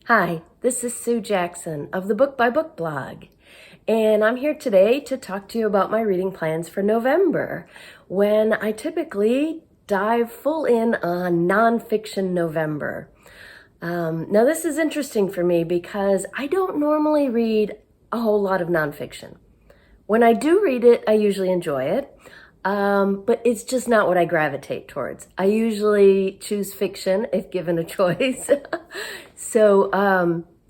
Hi, this is Sue Jackson of the Book by Book blog, and I'm here today to talk to you about my reading plans for November, when I typically dive full in on Nonfiction November. Now this is interesting for me because I don't normally read a whole lot of nonfiction. When I do read it, I usually enjoy it, but it's just not what I gravitate towards. I usually choose fiction if given a choice. So,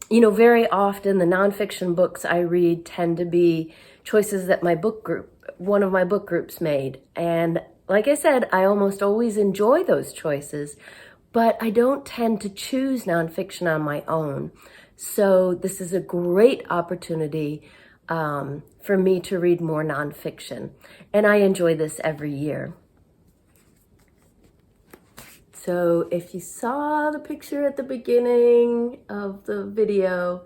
very often the nonfiction books I read tend to be choices that one of my book groups made. And like I said, I almost always enjoy those choices, but I don't tend to choose nonfiction on my own. So this is a great opportunity for me to read more nonfiction. And I enjoy this every year. So if you saw the picture at the beginning of the video,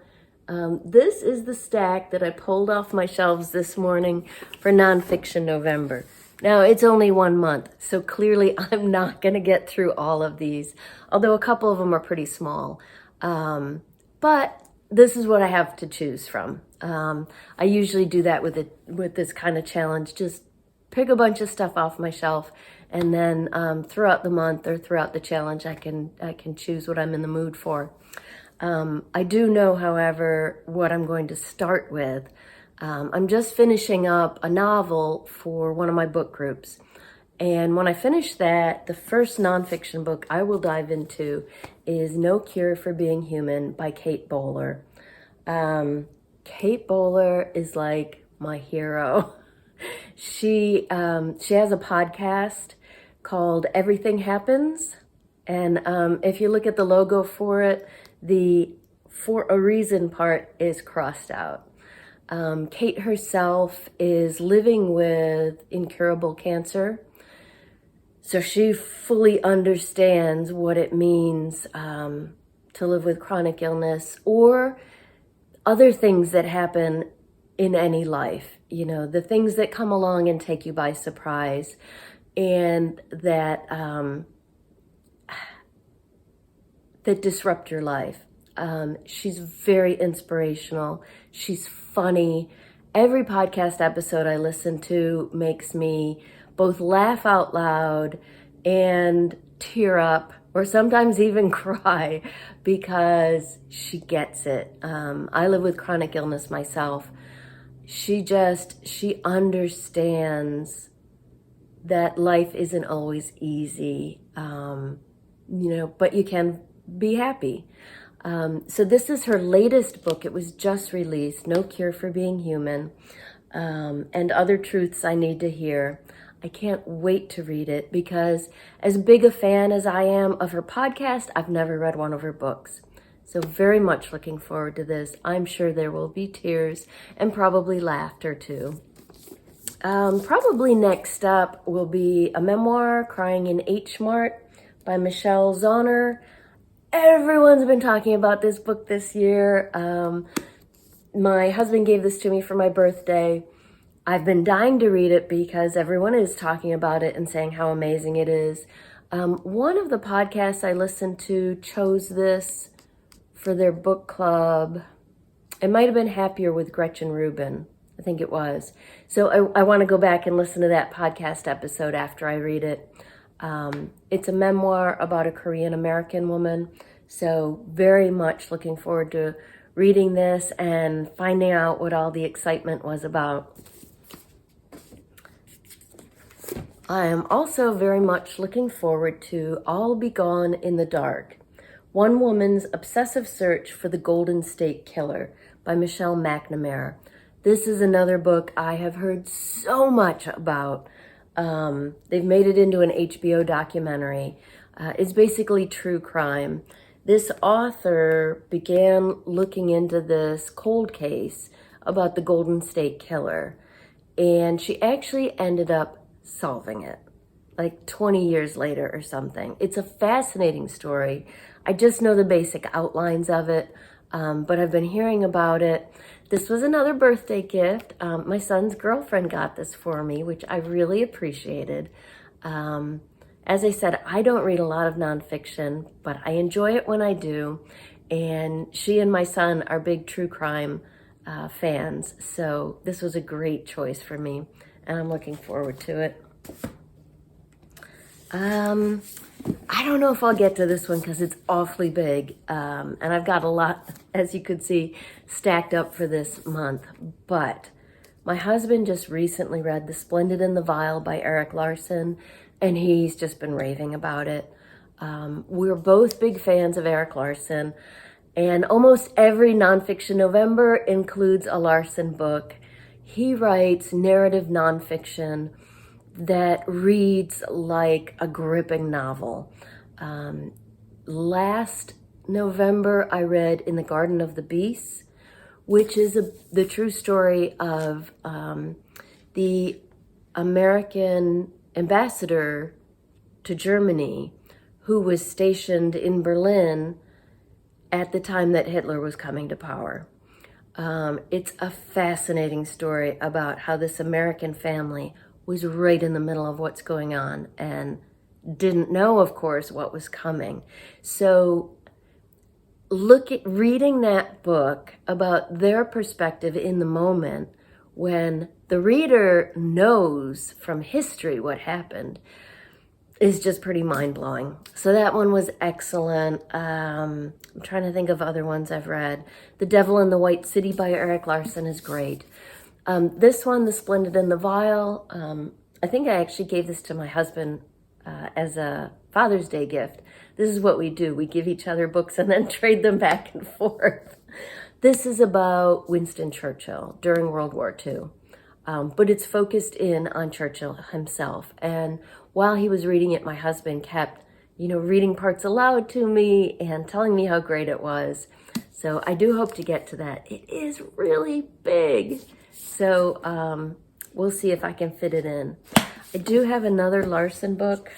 this is the stack that I pulled off my shelves this morning for Nonfiction November. Now, it's only 1 month, so clearly I'm not going to get through all of these, although a couple of them are pretty small. But this is what I have to choose from. I usually do that with this kind of challenge, just pick a bunch of stuff off my shelf, and then throughout the month or throughout the challenge, I can choose what I'm in the mood for. I do know, however, what I'm going to start with. I'm just finishing up a novel for one of my book groups. And when I finish that, the first nonfiction book I will dive into is No Cure for Being Human by Kate Bowler. Kate Bowler is like my hero. She has a podcast called Everything Happens. And if you look at the logo for it, the "for a reason" part is crossed out. Kate herself is living with incurable cancer. So she fully understands what it means to live with chronic illness or other things that happen in any life. You know, the things that come along and take you by surprise and that disrupt your life. She's very inspirational. She's funny. Every podcast episode I listen to makes me both laugh out loud and tear up, or sometimes even cry, because she gets it. I live with chronic illness myself. She understands that life isn't always easy, but you can be happy. So this is her latest book. It was just released, No Cure for Being Human, and Other Truths I Need to Hear. I can't wait to read it because as big a fan as I am of her podcast, I've never read one of her books. So very much looking forward to this. I'm sure there will be tears and probably laughter too. Probably next up will be a memoir, Crying in H Mart by Michelle Zauner. Everyone's been talking about this book this year. My husband gave this to me for my birthday. I've been dying to read it because everyone is talking about it and saying how amazing it is. One of the podcasts I listened to chose this for their book club. It might have been Happier with Gretchen Rubin. I think it was. So I want to go back and listen to that podcast episode after I read it. It's a memoir about a Korean American woman. So very much looking forward to reading this and finding out what all the excitement was about. I am also very much looking forward to All Be Gone in the Dark, One Woman's Obsessive Search for the Golden State Killer by Michelle Mcnamara. This is another book I have heard so much about. They've made it into an HBO documentary. It's basically true crime. This author began looking into this cold case about the Golden State Killer, and she actually ended up solving it like 20 years later or something. It's a fascinating story. I just know the basic outlines of it, but I've been hearing about it. This was another birthday gift. My son's girlfriend got this for me, which I really appreciated. As I said, I don't read a lot of nonfiction, but I enjoy it when I do. and she and my son are big true crime fans. So this was a great choice for me, and I'm looking forward to it. I don't know if I'll get to this one because it's awfully big, and I've got a lot, as you could see, stacked up for this month. But my husband just recently read The Splendid and the Vile by Erik Larson, and he's just been raving about it. We're both big fans of Erik Larson, and almost every Nonfiction November includes a Larson book. He writes narrative nonfiction that reads like a gripping novel. Last November, I read In the Garden of the Beasts, which is the true story of the American ambassador to Germany who was stationed in Berlin at the time that Hitler was coming to power. It's a fascinating story about how this American family was right in the middle of what's going on and didn't know, of course, what was coming. So reading that book about their perspective in the moment when the reader knows from history what happened is just pretty mind-blowing. So that one was excellent. I'm trying to think of other ones I've read. The Devil in the White City by Erik Larson is great. This one, The Splendid and the Vile, I think I actually gave this to my husband as a Father's Day gift. This is what we do. We give each other books and then trade them back and forth. This is about Winston Churchill during World War II, but it's focused in on Churchill himself. And while he was reading it, my husband kept, reading parts aloud to me and telling me how great it was. So I do hope to get to that. It is really big. So we'll see if I can fit it in. I do have another Larson book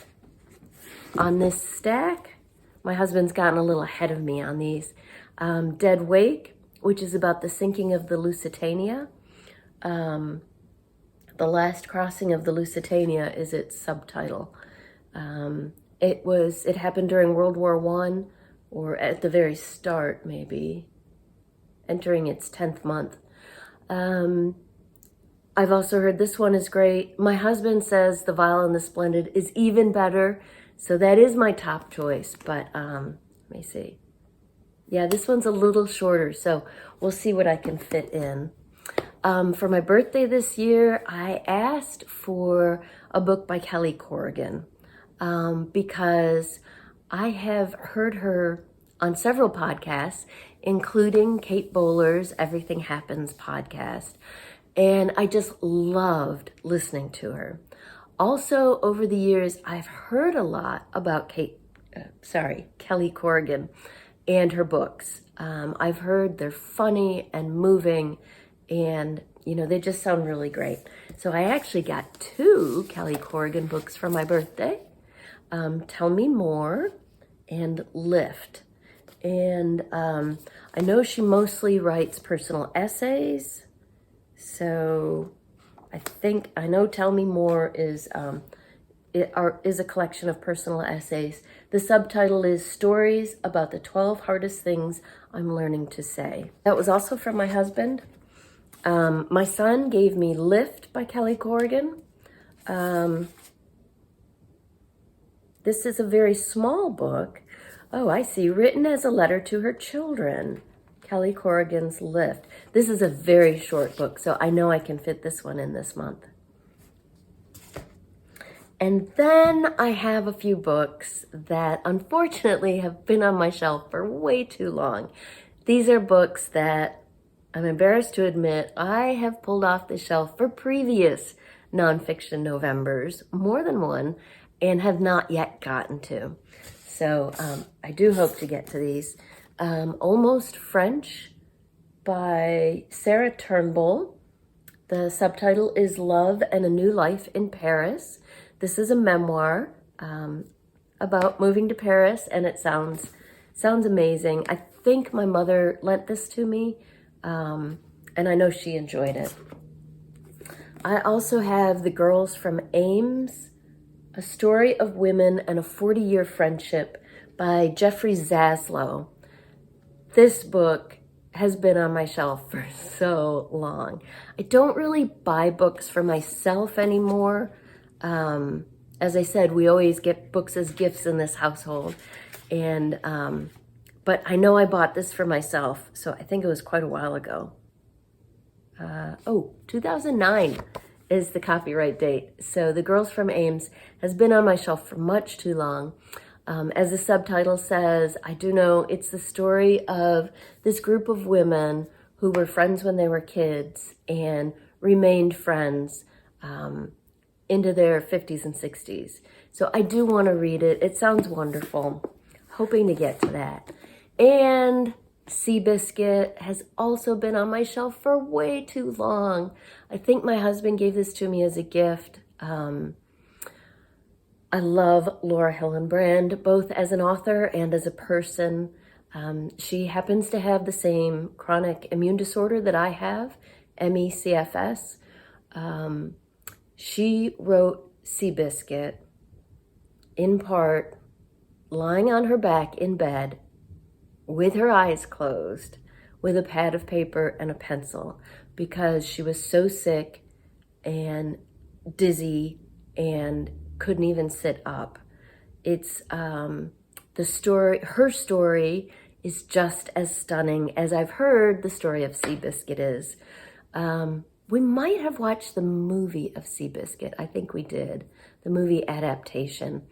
on this stack. My husband's gotten a little ahead of me on these. Dead Wake, which is about the sinking of the Lusitania. The Last Crossing of the Lusitania is its subtitle. It happened during World War I, or at the very start, maybe, entering its 10th month. I've also heard this one is great. My husband says The Vile and the Splendid is even better, so that is my top choice, but let me see. Yeah, this one's a little shorter, so we'll see what I can fit in. For my birthday this year, I asked for a book by Kelly Corrigan because I have heard her on several podcasts, including Kate Bowler's Everything Happens podcast. And I just loved listening to her. Also, over the years, I've heard a lot about Kelly Corrigan and her books. I've heard they're funny and moving, and they just sound really great. So I actually got 2 Kelly Corrigan books for my birthday. Tell Me More and Lift. And I know she mostly writes personal essays. So I know Tell Me More is a collection of personal essays. The subtitle is Stories About the 12 Hardest Things I'm Learning to Say. That was also from my husband. My son gave me Lift by Kelly Corrigan. This is a very small book. Oh, I see. Written as a letter to her children. Kelly Corrigan's Lift. This is a very short book, so I know I can fit this one in this month. And then I have a few books that unfortunately have been on my shelf for way too long. These are books that I'm embarrassed to admit I have pulled off the shelf for previous Nonfiction Novembers, more than one, and have not yet gotten to. So I do hope to get to these. Almost French by Sarah Turnbull. The subtitle is Love and a New Life in Paris. This is a memoir about moving to Paris, and it sounds amazing. I think my mother lent this to me, and I know she enjoyed it. I also have The Girls from Ames, A Story of Women and a 40-Year Friendship by Jeffrey Zaslow. this book has been on my shelf for so long. I don't really buy books for myself anymore. As I said, we always get books as gifts in this household. And, but I know I bought this for myself, so I think it was quite a while ago. 2009 is the copyright date. So The Girls from Ames has been on my shelf for much too long. As the subtitle says, I do know it's the story of this group of women who were friends when they were kids and remained friends into their 50s and 60s. So I do want to read it. It sounds wonderful. Hoping to get to that. And Seabiscuit has also been on my shelf for way too long. I think my husband gave this to me as a gift. I love Laura Hillenbrand, both as an author and as a person. She happens to have the same chronic immune disorder that I have, ME/CFS. She wrote Seabiscuit in part lying on her back in bed with her eyes closed with a pad of paper and a pencil because she was so sick and dizzy and couldn't even sit up. It's the story, her story is just as stunning as I've heard the story of Seabiscuit is. We might have watched the movie of Seabiscuit. I think we did, the movie adaptation.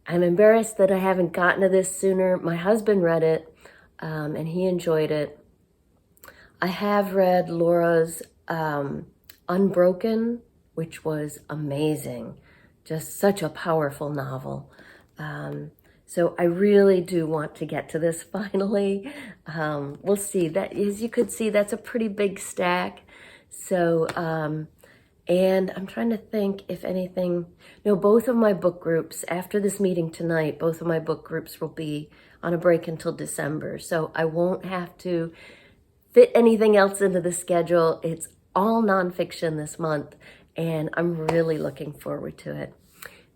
I'm embarrassed that I haven't gotten to this sooner. My husband read it, and he enjoyed it. I have read Laura's Unbroken, which was amazing. Just such a powerful novel. So I really do want to get to this finally. We'll see. That, as you could see, that's a pretty big stack. So, and I'm trying to think if anything, no, both of my book groups, after this meeting tonight, both of my book groups will be on a break until December. So I won't have to fit anything else into the schedule. It's all nonfiction this month, and I'm really looking forward to it.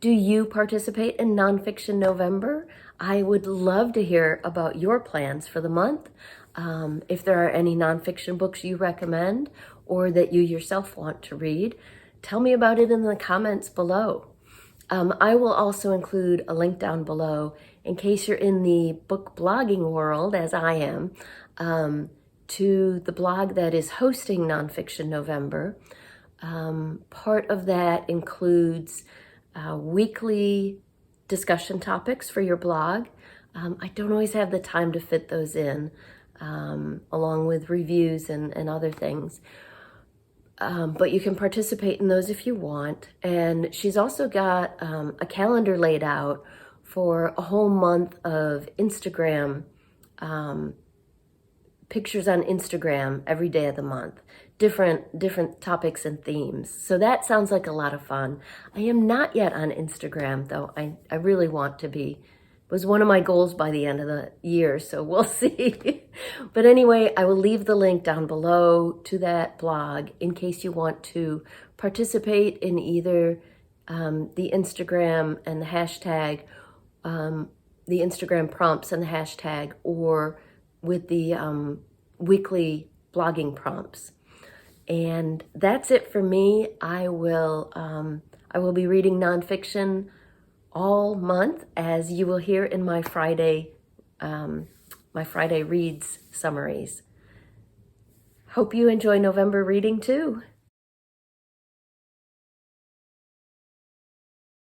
Do you participate in Nonfiction November? I would love to hear about your plans for the month. If there are any nonfiction books you recommend or that you yourself want to read, tell me about it in the comments below. I will also include a link down below in case you're in the book blogging world, as I am, to the blog that is hosting Nonfiction November. Part of that includes weekly discussion topics for your blog. I don't always have the time to fit those in, along with reviews and other things. But you can participate in those if you want. And she's also got a calendar laid out for a whole month of Instagram, pictures on Instagram every day of the month, different topics and themes. So that sounds like a lot of fun. I am not yet on Instagram, though. I really want to be. It was one of my goals by the end of the year, so we'll see. But anyway, I will leave the link down below to that blog in case you want to participate in either the Instagram and the hashtag, the Instagram prompts and the hashtag, or with the weekly blogging prompts. And that's it for me. I will be reading nonfiction all month, as you will hear in my Friday reads summaries. Hope you enjoy November reading too.